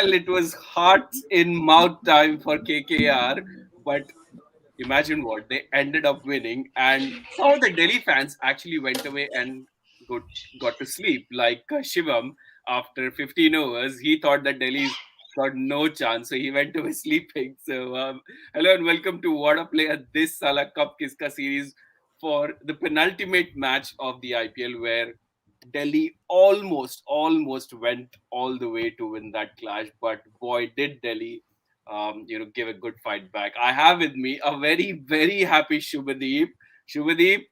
Well, it was hearts in mouth time for KKR, but imagine what they ended up winning, and some of the Delhi fans actually went away and got got to sleep. Like Shivam, after 15 overs, he thought that Delhi's got no chance, so he went away sleeping. So, hello and welcome to What a Player this Sala Cup Kiska series for the penultimate match of the IPL, where Delhi almost went all the way to win that clash, but boy, did Delhi give a good fight back. I have with me a very happy Shubhadeep. Shubhadeep,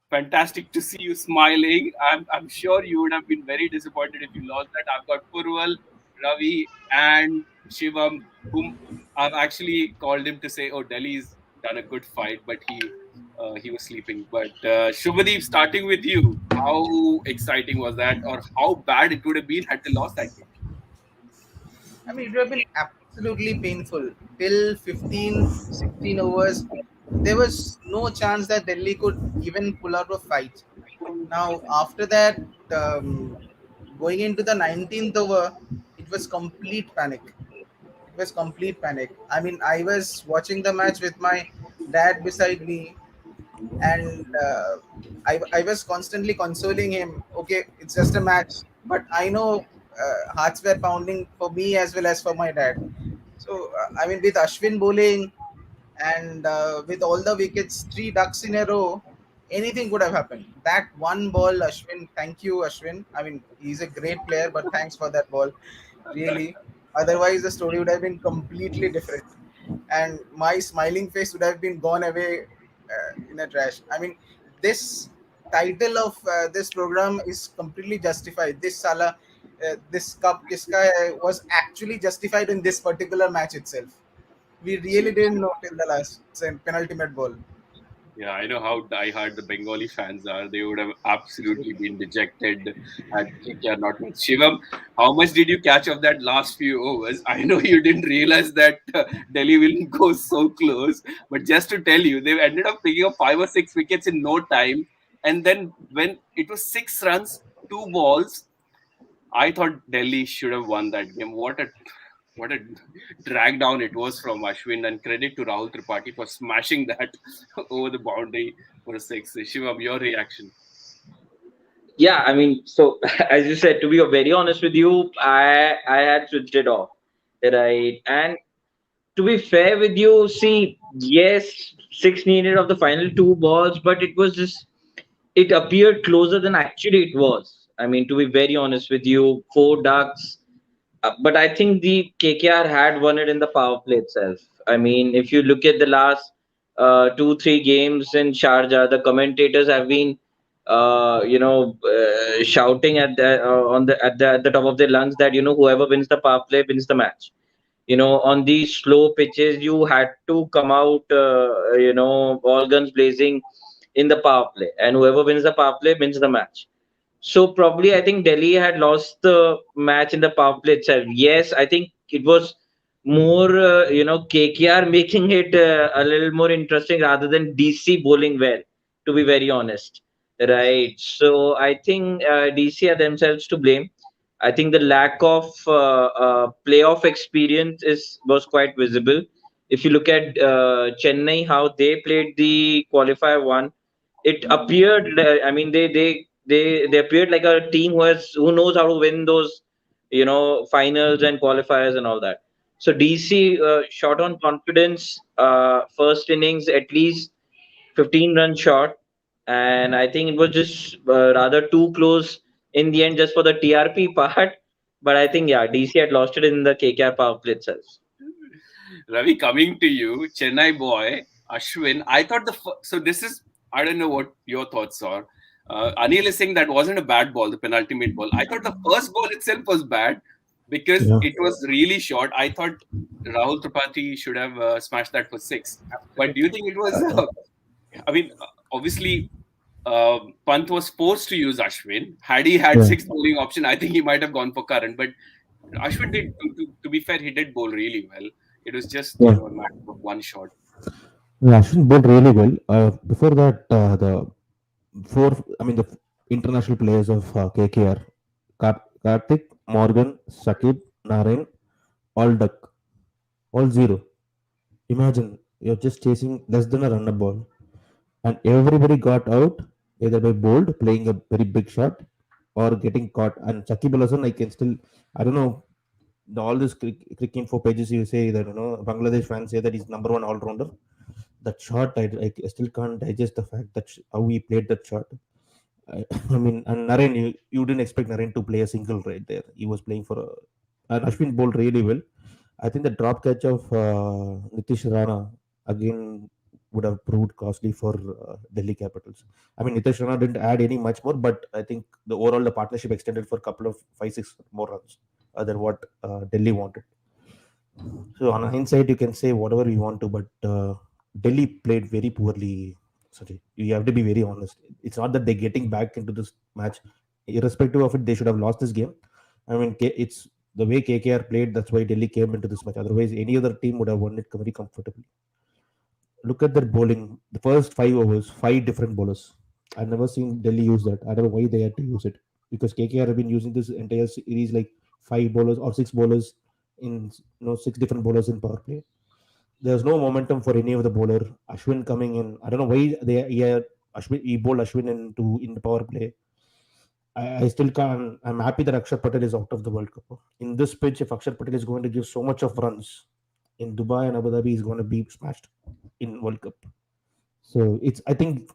fantastic to see you smiling. I'm sure you would have been very disappointed if you lost that. I've got Purval, Ravi, and Shivam, whom I've actually called him to say, "Oh, Delhi's done a good fight," but he was sleeping. But Shubhadeep, starting with you, how exciting was that, or how bad it would have been had they lost that game? I mean, it would have been absolutely painful. Till 15, 16 overs, there was no chance that Delhi could even pull out a fight. Now, after that, um, going into the 19th over, it was complete panic. It was complete panic. I mean, I was watching the match with my dad beside me, and I was constantly consoling him. Okay, it's just a match, but I know hearts were pounding for me as well as for my dad. So I mean, with Ashwin bowling and with all the wickets, three ducks in a row, anything could have happened. That one ball, Ashwin, thank you, Ashwin. I mean, he's a great player, but thanks for that ball, really. Otherwise, the story would have been completely different, and my smiling face would have been gone away in a trash. I mean, this title of this program is completely justified. This cup, Kiska was actually justified in this particular match itself. We really didn't know till the last penultimate ball. Yeah, I know how diehard the Bengali fans are. They would have absolutely been dejected had KKR not won. Shivam, how much did you catch of that last few overs? I know you didn't realize that Delhi will go so close, but just to tell you, they ended up picking up 5 or 6 wickets in no time. And then when it was 6 runs, 2 balls, I thought Delhi should have won that game. What a drag down it was from Ashwin, and credit to Rahul Tripathi for smashing that over the boundary for a six. Shivam, your reaction? Yeah, I mean, so as you said, to be very honest with you, I had switched it off, right? And to be fair with you, see, yes, six needed of the final two balls, but it was just it appeared closer than actually it was. I mean, to be very honest with you, four ducks. But I think the KKR had won it in the power play itself. I mean, if you look at the last two, three games in Sharjah, the commentators have been, shouting at the top of their lungs that whoever wins the power play wins the match. On these slow pitches, you had to come out, all guns blazing in the power play, and whoever wins the power play wins the match. So probably I think Delhi had lost the match in the power play itself. Yes, I think it was more KKR making it a little more interesting rather than DC bowling well. To be very honest, right? So I think DC are themselves to blame. I think the lack of playoff experience is was quite visible. If you look at Chennai, how they played the qualifier one, it appeared. I mean, they appeared like a team who knows how to win those finals and qualifiers and all that. So DC shot on confidence. First innings at least 15 runs short, and I think it was just rather too close in the end just for the TRP part. But I think yeah, DC had lost it in the KKR power play itself. Ravi, coming to you, Chennai boy, Ashwin. I thought so. This is, I don't know what your thoughts are. Anil is saying that wasn't a bad ball, the penultimate ball. I thought the first ball itself was bad because Yeah. it was really short. I thought Rahul Tripathi should have smashed that for six. But do you think it was? I mean, obviously, Pant was forced to use Ashwin. Had he had Yeah. six bowling option, I think he might have gone for Curran. But Ashwin did, to be fair, he did bowl really well. It was just, Yeah. a matter of one shot. Yeah, Ashwin bowled really well. Before that, the international players of KKR, Karthik, Morgan, Shakib, Narain. all duck, all zero. Imagine you're just chasing less than a run ball, and everybody got out either by Bold playing a very big shot or getting caught. And Shakib Al Hasan, I can still, I don't know, all this cricket info pages you say that Bangladesh fans say that he's number one all rounder. That shot, I still can't digest the fact that how he played that shot. I, I mean, and Naren, you didn't expect Naren to play a single right there. He was playing for a, and Ashwin bowled really well. I think the drop catch of Nitish Rana again would have proved costly for Delhi Capitals. I mean, Nitish Rana didn't add any much more, but I think the partnership extended for a couple of 5-6 more runs than what Delhi wanted. So on hindsight, you can say whatever you want to, but Delhi played very poorly. Sorry, you have to be very honest. It's not that they're getting back into this match. Irrespective of it, they should have lost this game. I mean, it's the way KKR played. That's why Delhi came into this match. Otherwise, any other team would have won it very comfortably. Look at their bowling. The first 5 overs, 5 different bowlers. I've never seen Delhi use that. I don't know why they had to use it because KKR have been using this entire series like 5 bowlers or 6 bowlers in 6 different bowlers in power play. There's no momentum for any of the bowler. Ashwin coming in. I don't know why he bowled Ashwin in the power play. I still can't. I'm happy that Akshar Patel is out of the World Cup. In this pitch, if Akshar Patel is going to give so much of runs in Dubai and Abu Dhabi, he's going to be smashed in World Cup. So it's. I think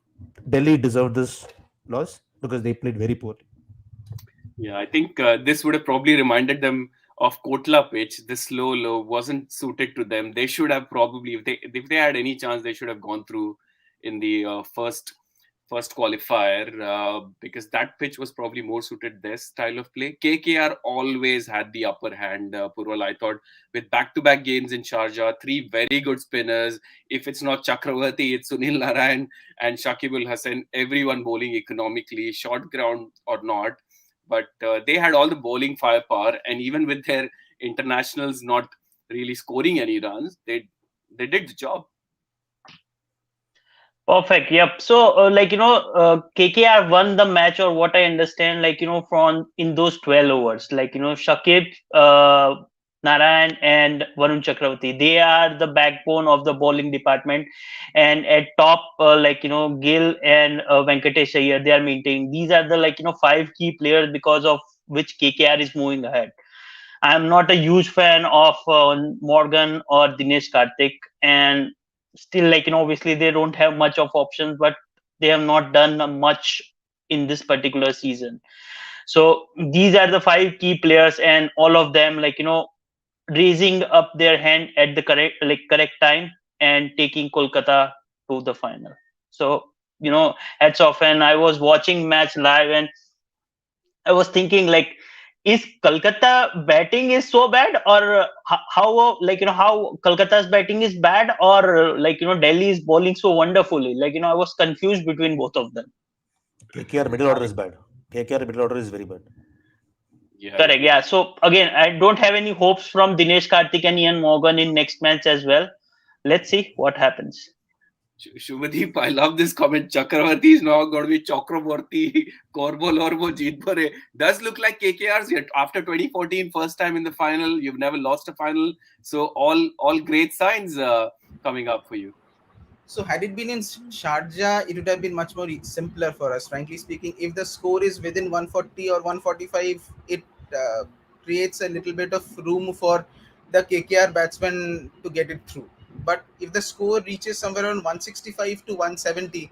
Delhi deserved this loss because they played very poorly. Yeah, I think this would have probably reminded them of Kotla pitch. This low wasn't suited to them. They should have probably, if they had any chance, they should have gone through in the first qualifier because that pitch was probably more suited their style of play. KKR always had the upper hand. Purval, I thought with back-to-back games in Sharjah, 3 very good spinners. If it's not Chakravarti, it's Sunil Narayan and Shakib Al Hasan. Everyone bowling economically, short ground or not, but they had all the bowling firepower, and even with their internationals not really scoring any runs, they did the job. Perfect. Yep. So, KKR won the match, or what I understand, from in those 12 overs, Shakib, Narayan, and Varun Chakravarti, they are the backbone of the bowling department. And at top, Gill and Venkatesh Iyer, they are maintaining. These are the, 5 key players because of which KKR is moving ahead. I'm not a huge fan of Morgan or Dinesh Karthik, and still, obviously they don't have much of options, but they have not done much in this particular season. So these are the 5 key players, and all of them, raising up their hand at the correct time and taking Kolkata to the final. So hats off. And I was watching match live, and I was thinking, is Kolkata batting is so bad, or how how Kolkata's batting is bad, or Delhi is bowling so wonderfully? I was confused between both of them. KKR middle order is bad. KKR middle order is very bad. Yeah, Correct. Yeah. So again, I don't have any hopes from Dinesh Karthik and Ian Morgan in next match as well. Let's see what happens. Shubhadeep, I love this comment. Chakravarti is now going to be Chakravarti, Korbo, Lorbo, Jeetbore. Does look like KKR's yet. After 2014, first time in the final, you've never lost a final. So all great signs coming up for you. So had it been in Sharjah, it would have been much more simpler for us. Frankly speaking, if the score is within 140 or 145, it uh, creates a little bit of room for the KKR batsmen to get it through. But if the score reaches somewhere around 165 to 170,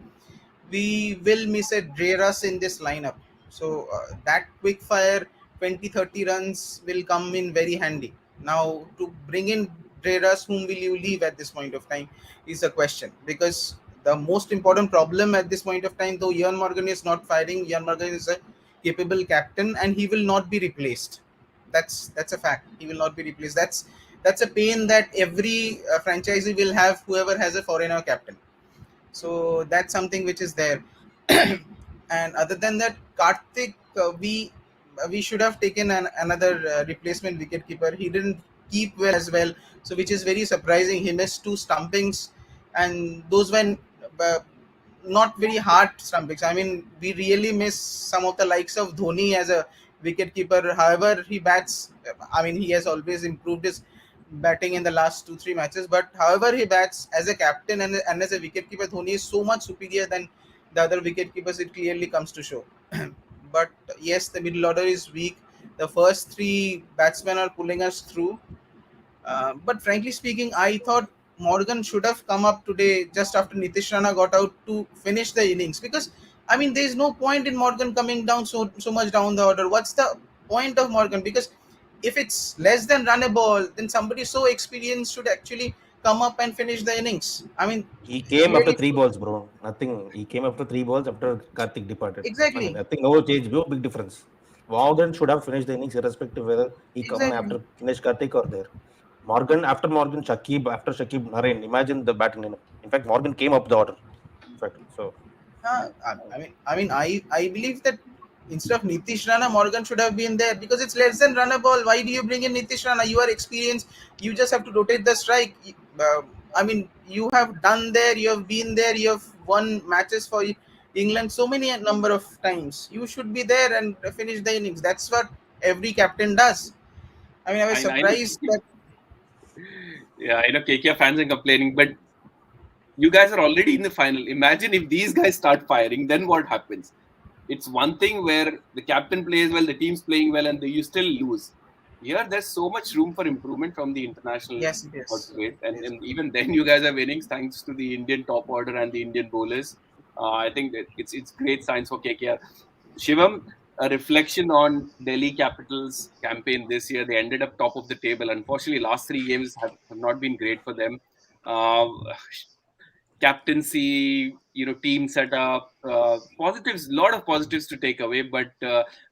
we will miss a Dreras in this lineup. So that quick fire 20-30 runs will come in very handy. Now to bring in Dreras, whom will you leave at this point of time is a question, because the most important problem at this point of time, though Ian Morgan is not firing, Ian Morgan is a capable captain and he will not be replaced. That's a fact. He will not be replaced. That's a pain that every franchisee will have, whoever has a foreigner captain. So that's something which is there. And other than that, Karthik, we should have taken another replacement wicketkeeper. He didn't keep well as well, so which is very surprising. He missed 2 stumpings, and those were uh, not very hard stumpings. I mean, we really miss some of the likes of Dhoni as a wicketkeeper. However, he bats. I mean, he has always improved his batting in the last 2 3 matches. But however he bats as a captain and as a wicketkeeper, Dhoni is so much superior than the other wicketkeepers. It clearly comes to show. But yes, the middle order is weak. The first three batsmen are pulling us through. But frankly speaking, I thought Morgan should have come up today just after Nitish Rana got out to finish the innings, because I mean there is no point in Morgan coming down so much down the order. What's the point of Morgan? Because if it's less than run a ball, then somebody so experienced should actually come up and finish the innings. I mean, He came after clearly, three balls, bro. Nothing. He came after three balls after Karthik departed. I mean, exactly, nothing. No change. No big difference. Morgan should have finished the innings irrespective whether he come exactly. after finish Karthik or there. Morgan after Morgan, Shakib after Shakib, Narain. Imagine the batting lineup. In fact, Morgan came up the order. In fact, so I believe that instead of Nitish Rana, Morgan should have been there, because it's less than run a ball. Why do you bring in Nitish Rana? You are experienced. You just have to rotate the strike. I mean, you have done there. You have been there. You have won matches for England so many number of times. You should be there and finish the innings. That's what every captain does. I mean, I was I know. surprised that Yeah, I know KKR fans are complaining, but you guys are already in the final. Imagine if these guys start firing, then what happens? It's one thing where the captain plays well, the team's playing well, and you still lose. Here, there's so much room for improvement from the international yes, it is. outfit, It is. and even then, you guys are winning thanks to the Indian top order and the Indian bowlers. I think that it's great signs for KKR. Shivam, a reflection on Delhi Capitals campaign this year. They ended up top of the table. Unfortunately, last three games have not been great for them. Uh, Captaincy, team setup, positives, a lot of positives to take away. But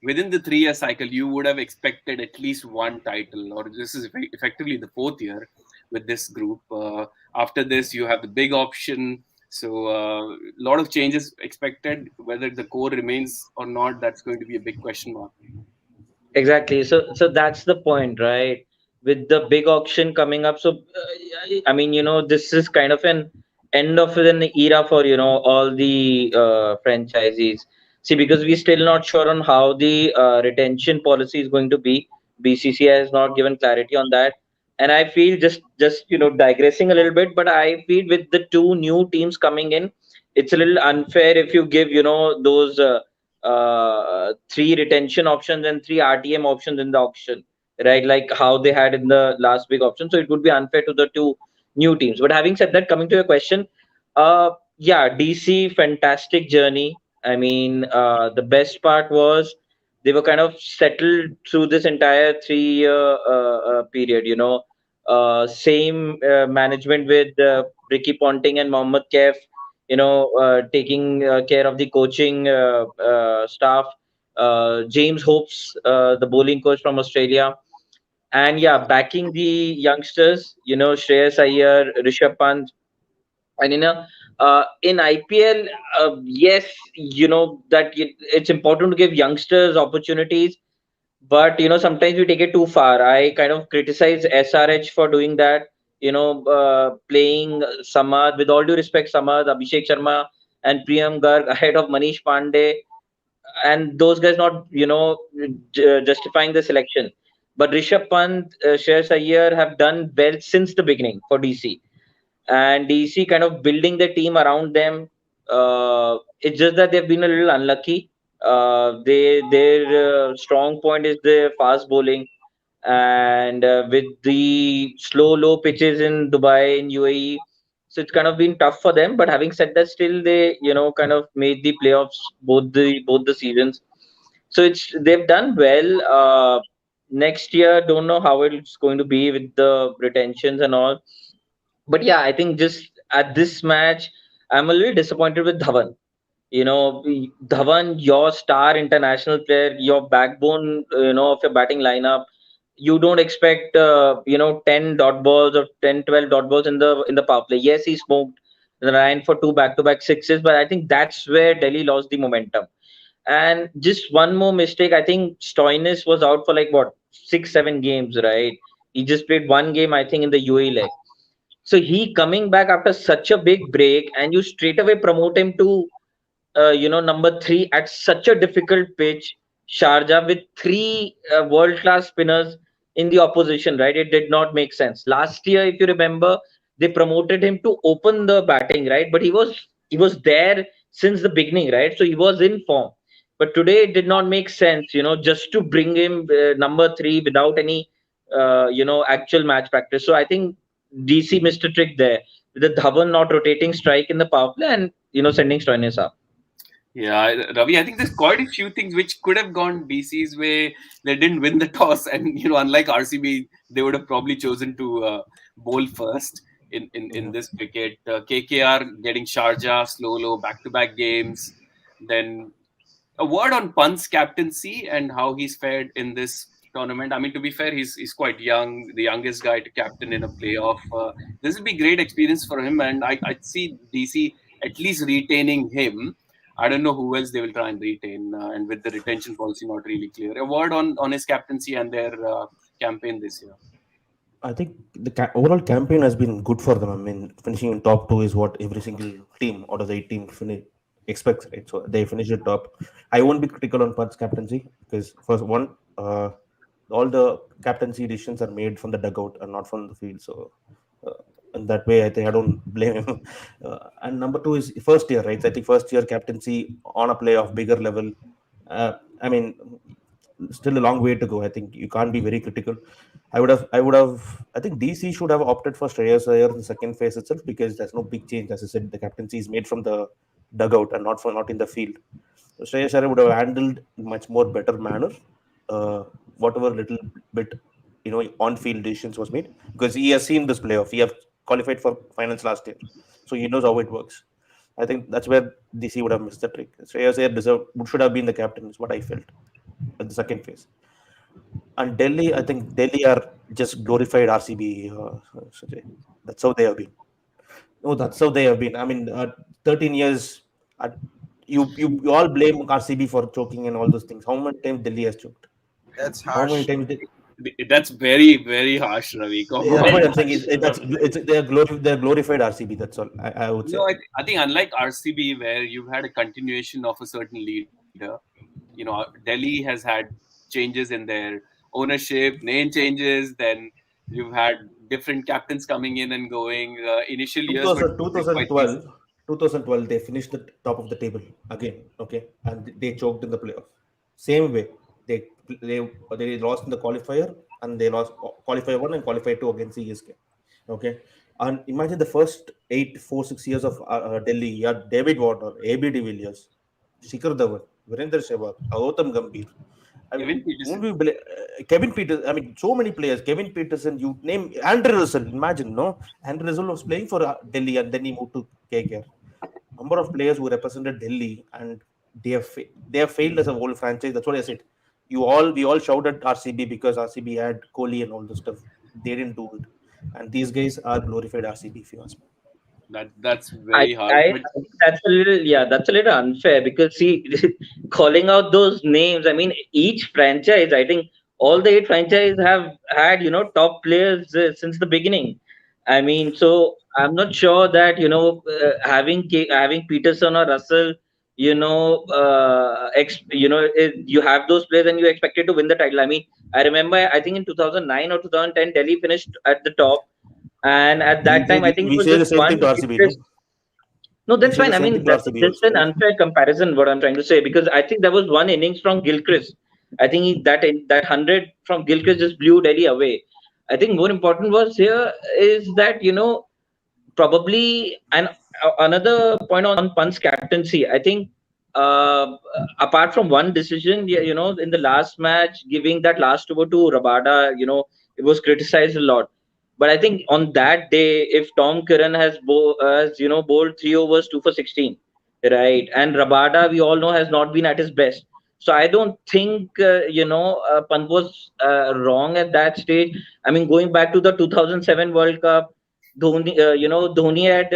within the 3 year cycle, you would have expected at least one title, or this is effectively the fourth year with this group. After this, you have the big option. So a lot of changes expected. Whether the core remains or not, that's going to be a big question mark. Exactly. So that's the point, right? With the big auction coming up, so I mean, this is kind of an end of an era for all the franchisees. See, because we're still not sure on how the retention policy is going to be. BCCI has not given clarity on that, and I feel just digressing a little bit, but I feel with the two new teams coming in, it's a little unfair if you give those. Three retention options and three RTM options in the auction, right? Like how they had in the last big option. So it would be unfair to the two new teams. But having said that, coming to your question, yeah, DC fantastic journey. I mean, the best part was they were kind of settled through this entire 3 year period. Same management with Ricky Ponting and Mohammad Kaif, taking care of the coaching staff. James Hopes, the bowling coach from Australia, and yeah, backing the youngsters. Shreyas Iyer, Rishabh Pant, and in IPL, yes, that it's important to give youngsters opportunities, but sometimes we take it too far. I kind of criticize SRH for doing that. Playing Samad, with all due respect, Samad, Abhishek Sharma, and Priyam Garg ahead of Manish Pandey, and those guys not justifying the selection. But Rishabh Pant, Shreyas Iyer have done well since the beginning for DC, and DC kind of building the team around them. It's just that they've been a little unlucky. Their strong point is the fast bowling, and with the slow low pitches in Dubai in UAE, so it's kind of been tough for them. But having said that, still they kind of made the playoffs both the seasons. So they've done well. Next year, don't know how it's going to be with the retentions and all, but yeah, I think just at this match, I'm a little disappointed with Dhawan. Dhawan, your star international player, your backbone, of your batting lineup. You don't expect, 10 dot balls or 10, 12 dot balls in the power play. Yes, he smoked the line for two back-to-back sixes, but I think that's where Delhi lost the momentum. And just one more mistake, I think Stoinis was out for like what 6, 7 games, right? He just played one game, I think, in the UAE leg. So he coming back after such a big break, and you straight away promote him to, number three at such a difficult pitch, Sharjah, with three world class spinners in the opposition, right? It did not make sense. Last year, if you remember, they promoted him to open the batting, right? But he was there since the beginning, right? So he was in form. But today it did not make sense, just to bring him number three without any, actual match practice. So I think DC missed a trick there with the Dhawan not rotating strike in the power play and sending Stoinis up. Yeah, Ravi, I think there's quite a few things which could have gone DC's way. They didn't win the toss, and unlike RCB, they would have probably chosen to bowl first in Yeah. this cricket. KKR getting Sharjah, slow, low, back-to-back games. Then a word on Pant's captaincy and how he's fared in this tournament. I mean, to be fair, he's quite young, the youngest guy to captain in a playoff. This will be great experience for him, and I see DC at least retaining him. I don't know who else they will try and retain, and with the retention policy not really clear. A word on his captaincy and their campaign this year. I think the overall campaign has been good for them. I mean, finishing in top two is what every single team out of the 8 teams expects, right? So they finish at top. I won't be critical on Pant's captaincy because first one, all the captaincy decisions are made from the dugout and not from the field. So uh, in that way, I think I don't blame him. And number two is first year, right? I think first year captaincy on a playoff bigger level. I mean, still a long way to go. I think you can't be very critical. I think DC should have opted for Shreyas Iyer in the second phase itself because there's no big change. As I said, the captaincy is made from the dugout and not in the field. So Shreyas Iyer would have handled in much more better manner whatever little bit on-field decisions was made because he has seen this playoff. He have qualified for finals last year, so he knows how it works. I think that's where DC would have missed the trick. Shreyas Iyer should have been the captain, is what I felt at the second phase. And Delhi, I think Delhi are just glorified RCB. Sanjay. That's how they have been. No, that's how they have been. I mean, 13 years. Uh, you all blame RCB for choking and all those things. How many times Delhi has choked? That's How many harsh. times? That's very, very harsh, Ravi. Come That's what on. I'm saying. They're glorified RCB. That's all I would say. I think unlike RCB, where you've had a continuation of a certain leader, Delhi has had changes in their ownership, name changes. Then you've had different captains coming in and going. Initial years were 2012, 2012, they finished the top of the table again. Okay, and they choked in the playoff. Same way, they they they lost in the qualifier and they lost qualifier one and qualifier two against CSK. Okay, and imagine the first 6 years of Delhi. You had David Warner, AB de Villiers, Shikhar Dhawan, Virendra Sehwag, Gautam Gambhir. I mean, Kevin won't Peterson. we Kevin Peters? I mean, so many players. Kevin Peterson. You name Andrew Russell. Imagine, no, Andrew Russell was playing for Delhi and then he moved to KKR. Number of players who represented Delhi and they have failed as a whole franchise. That's what I said. We all shouted RCB because RCB had Kohli and all the stuff. They didn't do it, and these guys are glorified RCB. If you ask me. That's I, very hard. I But think that's a little unfair because see, calling out those names. I mean, each franchise. I think all the eight franchises have had top players since the beginning. I mean, so I'm not sure that having Peterson or Russell, you have those players and you expected to win the title. I mean, I remember I think in 2009 or 2010, Delhi finished at the top, and at We that say time I think it we was say just the same one thing to RCB. No, Gilchrist. No, we that's say the fine. I same thing mean, to that's RCB just also, an right? unfair comparison. What I'm trying to say, because I think there was one innings from Gilchrist. I think that 100 from Gilchrist just blew Delhi away. I think more important was here is that probably and another point on Pant's captaincy. I think uh, apart from one decision, yeah, in the last match, giving that last over to Rabada, it was criticized a lot. But I think on that day, if Tom Curran has bowled 3 overs, 2 for 16, right, and Rabada we all know has not been at his best. So I don't think Pant was wrong at that stage. I mean, going back to the 2007 World Cup, Dhoni had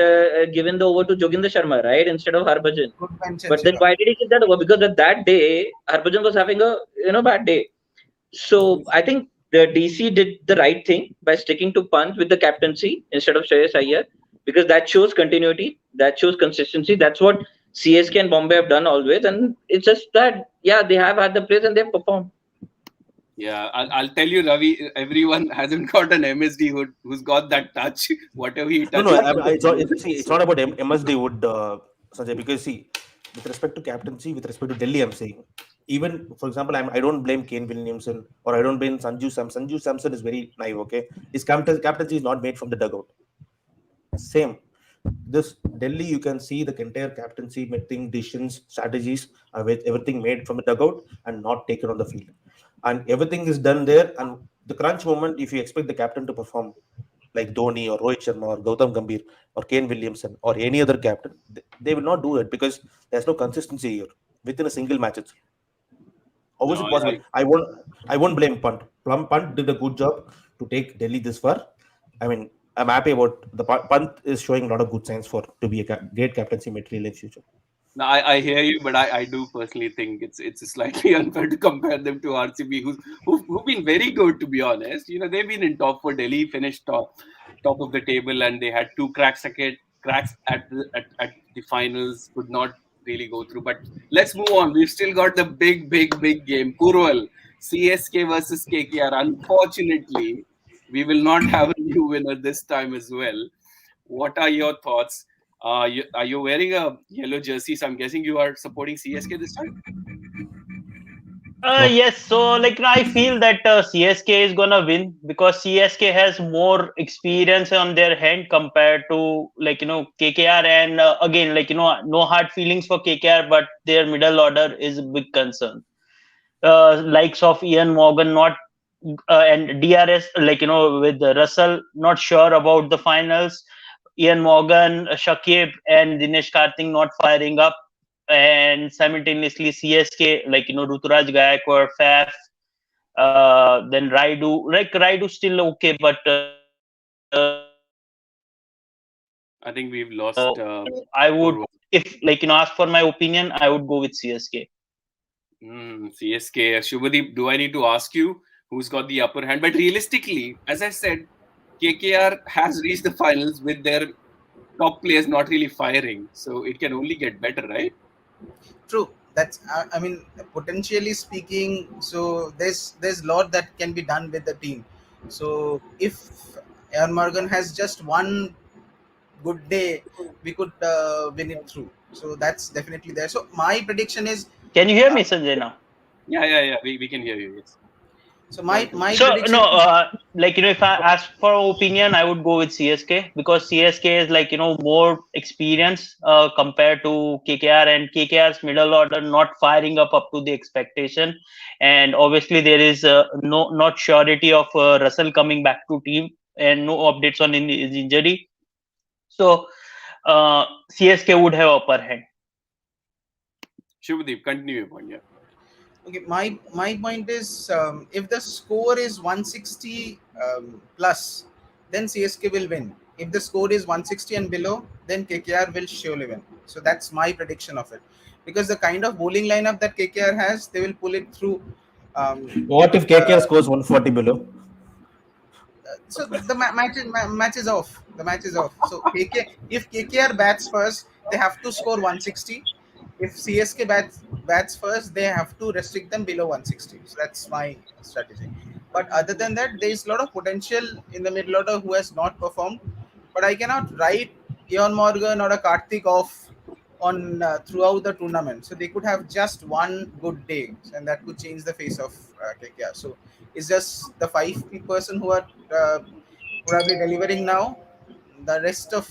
given the over to Joginder Sharma, right, instead of Harbhajan. Good But mentions, then yeah. why did he give that over? Because at that day, Harbhajan was having a bad day. So I think the DC did the right thing by sticking to Pant with the captaincy instead of Shreyas Iyer because that shows continuity, that shows consistency. That's what CSK and Bombay have done always, and it's just that they have had the players and they've performed. Yeah, I'll tell you, Ravi. Everyone hasn't got an MSD who's got that touch. Whatever he No, no, touches, it's not. See, it's so not about MSD would, Sanjay, because see, with respect to captaincy, with respect to Delhi, I'm saying, even for example, I don't blame Kane Williamson or I don't blame Sanju Samson. Sanju Samson is very naive. Okay, his captaincy is not made from the dugout. Same. This Delhi, you can see the entire captaincy making decisions, strategies, with everything made from the dugout and not taken on the field. And everything is done there. And the crunch moment, if you expect the captain to perform like Dhoni or Rohit Sharma or Gautam Gambhir or Kane Williamson or any other captain, they will not do it because there's no consistency here within a single match. How is no, it possible? I won't blame Punt. Punt did a good job to take Delhi this far. I mean, I'm happy about the Punt is showing a lot of good signs for to be a great captaincy material in future. no, I hear you, but I do personally think it's slightly unfair to compare them to RCB, who've been very good, to be honest. They've been in top for Delhi, finished top of the table, and they had two cracks at the finals, could not really go through. But let's move on. We've still got the big game, Kurwal, CSK versus KKR. Unfortunately, we will not have a new winner this time as well. What are your thoughts? Are you wearing a yellow jersey? So I'm guessing you are supporting CSK this time. No, Yes, so I feel that CSK is gonna win because CSK has more experience on their hand compared to KKR, and again, no hard feelings for KKR, but their middle order is a big concern. Likes of Ian Morgan not and DRS, with Russell not sure about the finals. Ian Morgan, Shakib, and Dinesh Karthik not firing up, and simultaneously CSK, Ruturaj Gaikwad, Faf, then Raidu. Raidu still okay, but I think we've lost I would, Purva. if ask for my opinion, I would go with CSK. CSK. Shubhadeep, do I need to ask you who's got the upper hand? But realistically, as I said, KKR has reached the finals with their top players not really firing, so it can only get better, right? True. That's I mean, potentially speaking. So there's a lot that can be done with the team. So if Aaron Morgan has just one good day, we could win it through. So that's definitely there. So my prediction is, Can you hear uh, me, Sanjay? Now. Yeah. We can hear you. Yes. so Go my ahead. my So no, prediction is, if I ask for opinion, I would go with CSK because CSK is more experience compared to KKR, and KKR's middle order not firing up to the expectation, and obviously there is no not surety of Russell coming back to team, and no updates on his injury. So CSK would have upper hand. Shubhadeep, continue your point. Yeah. okay. My point is, if the score is 160 plus, then CSK will win. If the score is 160 and below, then KKR will surely win. So that's my prediction of it. Because the kind of bowling lineup that KKR has, they will pull it through. what if KKR Uh, scores 140 below? so the match is off. The match is off. So if KKR bats first, they have to score 160. If CSK bats first, they have to restrict them below 160. So that's my strategy. But other than that, there is a lot of potential in the middle order who has not performed. But I cannot write Ian Morgan or a Karthik off on throughout the tournament. So they could have just one good day, and that could change the face of KKR. So it's just the person who are probably delivering now. The rest of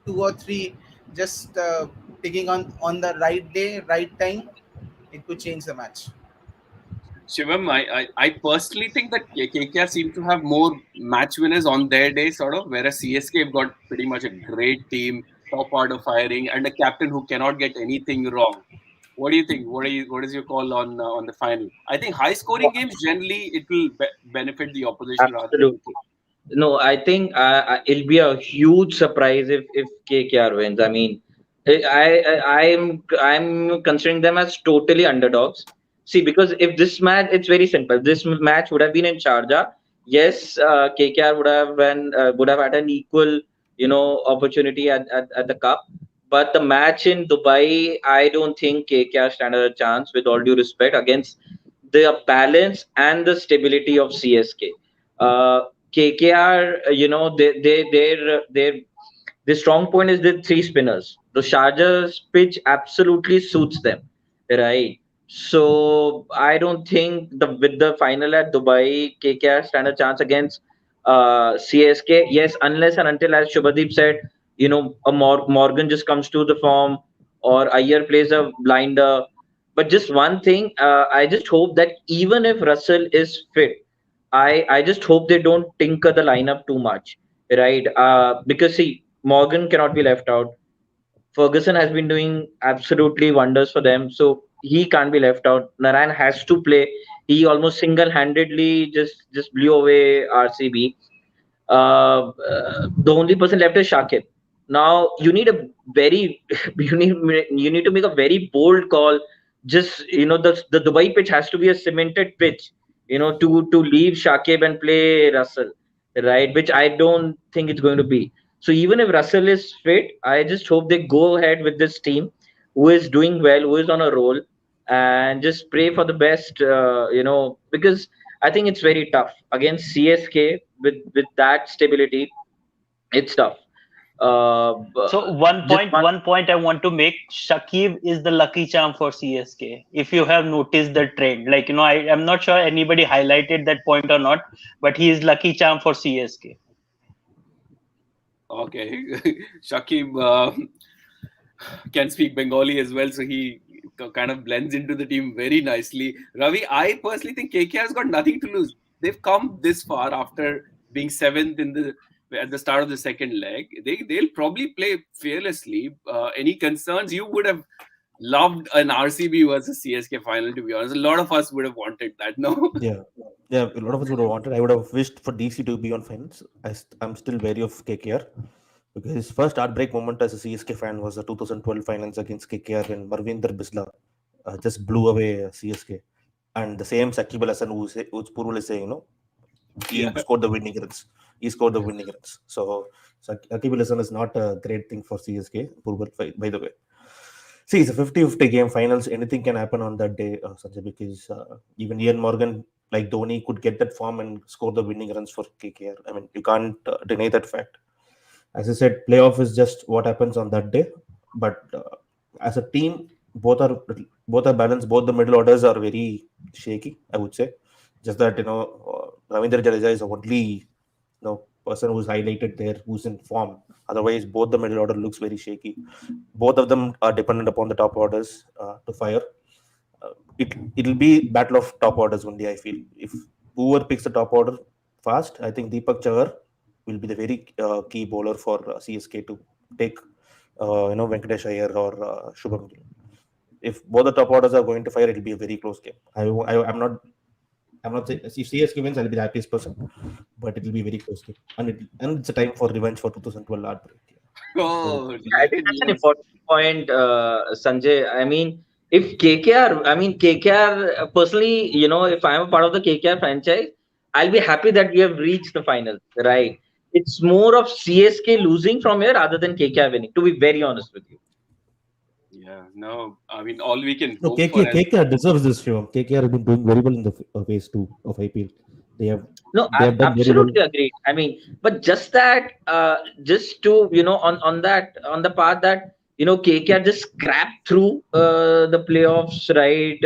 two or three just picking on the right day, right time. It could change the match. Shivam, I personally think that KKR seem to have more match winners on their day, sort of, whereas CSK have got pretty much a great team, top order firing, and a captain who cannot get anything wrong. What do you think? What is your call on the final? I think high scoring games generally it will benefit the opposition rather than the Absolutely. team. No, I think it'll be a huge surprise if KKR wins. I mean, I'm considering them as totally underdogs. See, because if this match, it's very simple. This match would have been in Sharjah. Yes, KKR would have had an equal, opportunity at the cup. But the match in Dubai, I don't think KKR stand a chance. With all due respect, against the balance and the stability of CSK. KKR, their strong point is the three spinners. The Sharjah's pitch absolutely suits them, right? So I don't think with the final at Dubai, KKR stand a chance against CSK. Yes, unless and until, as Shubhadeep said, Morgan just comes to the form, or Iyer plays a blinder. But just one thing, I just hope that even if Russell is fit, I just hope they don't tinker the lineup too much, right? Because see, Morgan cannot be left out. Ferguson has been doing absolutely wonders for them, so he can't be left out. Narayan has to play. He almost single-handedly just blew away RCB. The only person left is Shakib. Now you need a very you need to make a very bold call. Just the Dubai pitch has to be a cemented pitch. To leave Shakib and play Russell, right? Which I don't think it's going to be. So even if Russell is fit, I just hope they go ahead with this team, who is doing well, who is on a roll, and just pray for the best. Because I think it's very tough against CSK with that stability. It's tough. So one Just point, one. one point I want to make: Shakib is the lucky charm for CSK. If you have noticed the trend, I am not sure anybody highlighted that point or not, but he is lucky charm for CSK. Okay, Shakib can speak Bengali as well, so he kind of blends into the team very nicely. Ravi, I personally think KKR has got nothing to lose. They've come this far after being seventh in the at the start of the second leg. They'll probably play fearlessly. Any concerns? You would have loved an RCB versus CSK final, to be honest. A lot of us would have wanted that. No. Yeah, yeah. A lot of us would have wanted. I would have wished for DC to be on finals. I'm still wary of KKR because his first heartbreak moment as a CSK fan was the 2012 finals against KKR when Marvinder Bisla just blew away CSK. And the same Sakib Al Hasan who's Purul is saying, he Yeah. scored the winning runs. He scored the winning runs. So Sakib Al Hasan is not a great thing for CSK. Purul, by the way. See, it's a 50-50 game finals. Anything can happen on that day, Sanjay, because even Ian Morgan, like Dhoni, could get that form and score the winning runs for KKR. I mean, you can't deny that fact. As I said, playoff is just what happens on that day. But as a team, both are balanced. Both the middle orders are very shaky, I would say. Just that Ravindra Jadeja is the only person who's highlighted there, who's in form. Otherwise, both the middle order looks very shaky. Both of them are dependent upon the top orders to fire. It'll be battle of top orders only. I feel if whoever picks the top order fast, I think Deepak Chahar will be the very key bowler for CSK to take. Venkatesh Iyer or Shubham Gill. If both the top orders are going to fire, it'll be a very close game. I'm not saying if CSK wins, I'll be the happiest person, but it'll be very close game, and it's a time for revenge for 2012 heartbreak. Yeah. So Oh, I think related that's an news. important point, Sanjay. I mean, if KKR, I mean KKR personally, if I'm a part of the KKR franchise, I'll be happy that we have reached the final, right? It's more of CSK losing from here rather than KKR winning. To be very honest with you. Yeah, no, I mean, all we can no, hope for as KKR deserves this show. KKR have been doing very well in the phase two of IPL. They have No, they have done very well. absolutely agreed. I mean, but just that, just to on the part that KKR just scrapped through the playoffs, right?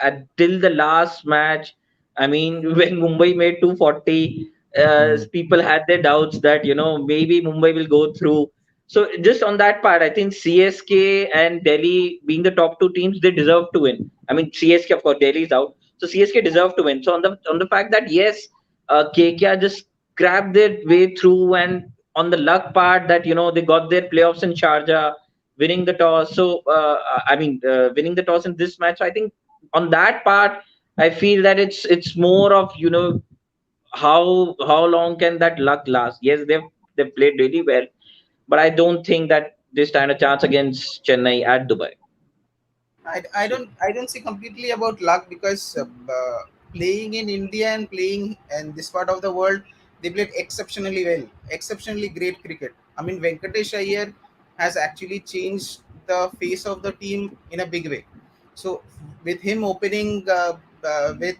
Until the last match. I mean, when Mumbai made 240, Mm, people had their doubts that maybe Mumbai will go through. So just on that part, I think CSK and Delhi being the top two teams, they deserve to win. I mean, CSK of course, Delhi is out, so CSK deserve to win. So on the fact that yes, KKR just grabbed their way through, and on the luck part that they got their playoffs in Sharjah, winning the toss. So winning the toss in this match. So I think on that part, I feel that it's more of how long can that luck last. Yes, they've played really well, but I don't think that they stand a chance against Chennai at Dubai. I don't see completely about luck because playing in India and playing in this part of the world, they played exceptionally well, exceptionally great cricket. I mean, Venkatesh Iyer has actually changed the face of the team in a big way. So with him opening with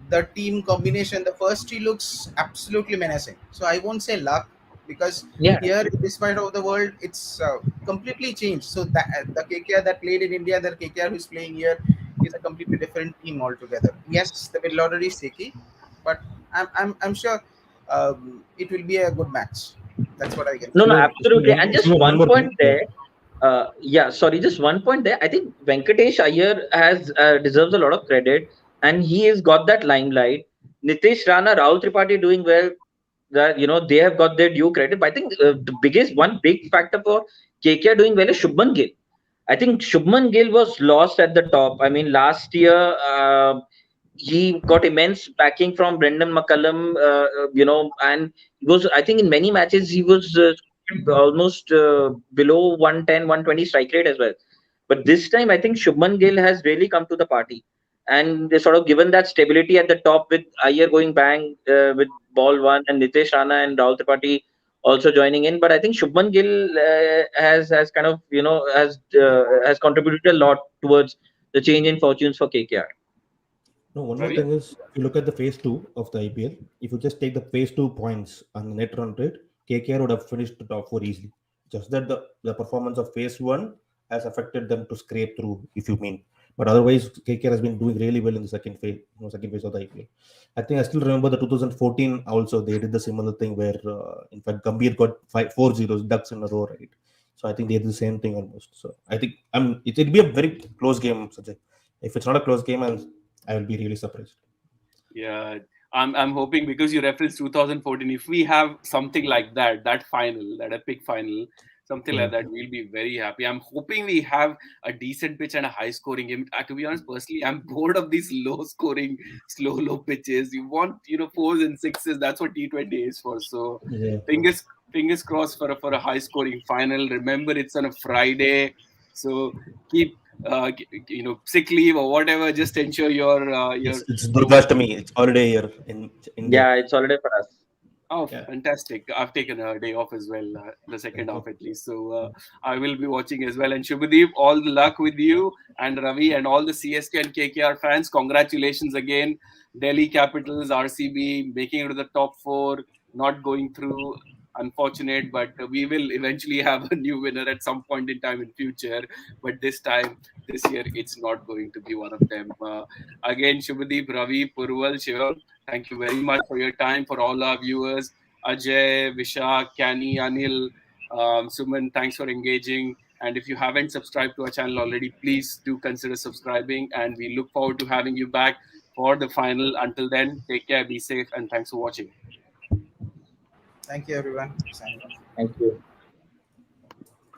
the team combination, the first three looks absolutely menacing. So I won't say luck, because Yeah. here in this part of the world, it's completely changed. So that the KKR that played in India, the KKR who's playing here, is a completely different team altogether. Yes, the middle order is shaky, but I'm sure it will be a good match. That's what I can No, say. no, So, absolutely. And just one one more point thing. Yeah. there. Yeah, sorry, just one point there. I think Venkatesh Iyer has deserves a lot of credit, and he has got that limelight. Nitish Rana, Rahul Tripathi doing well. That they have got their due credit. But I think the biggest one big factor for KKR doing well is Shubman Gill. I think Shubman Gill was lost at the top. I mean, last year he got immense backing from Brendan McCullum, and he was, I think, in many matches he was almost below 110, 120 strike rate as well. But this time, I think Shubman Gill has really come to the party, and they sort of given that stability at the top with Iyer going bang with ball one, and Nitesh Rana and Rahul Tripathi also joining in. But I think Shubman Gill has kind of has contributed a lot towards the change in fortunes for KKR. No, one more Ravi? thing is, if you look at the phase two of the IPL, if you just take the phase two points and the net run rate, KKR would have finished the top four easily. Just that the performance of phase one has affected them to scrape through, if you mean. But otherwise, KKR has been doing really well in the second phase, second phase of the IPL. I think I still remember the 2014 also, they did the similar thing where, in fact, Gambhir got 4 zeros, ducks in a row, right? So I think they did the same thing almost. So I think it'll be a very close game, Sajay. If it's not a close game, I will be really surprised. Yeah, I'm hoping, because you referenced 2014. If we have something like that, that final, that epic final, something like Mm. that, we'll be very happy. I'm hoping we have a decent pitch and a high scoring game. To be honest, personally, I'm bored of these low scoring, low pitches. You want, fours and sixes. That's what T20 is for. So Yeah. fingers fingers crossed for a high scoring final. Remember, it's on a Friday, so keep sick leave or whatever. Just ensure It's your Durgashtami. It's holiday here in India. Yeah, it's holiday for us. Oh, Yeah. fantastic. I've taken a day off as well, the second Thank half you. at least. So I will be watching as well. And Shubhadeep, all the luck with you and Ravi and all the CSK and KKR fans. Congratulations again. Delhi Capitals, RCB, making it to the top four, not going through. Unfortunate, but we will eventually have a new winner at some point in time in future. But this year, it's not going to be one of them. Again, Shubhadeep, Ravi, Purval, Shivam, thank you very much for your time. For all our viewers, Ajay, Vishak, Kani, Anil, Suman, thanks for engaging. And if you haven't subscribed to our channel already, please do consider subscribing. And we look forward to having you back for the final. Until then, take care, be safe, and thanks for watching. Thank you, everyone. Signing off. Thank you.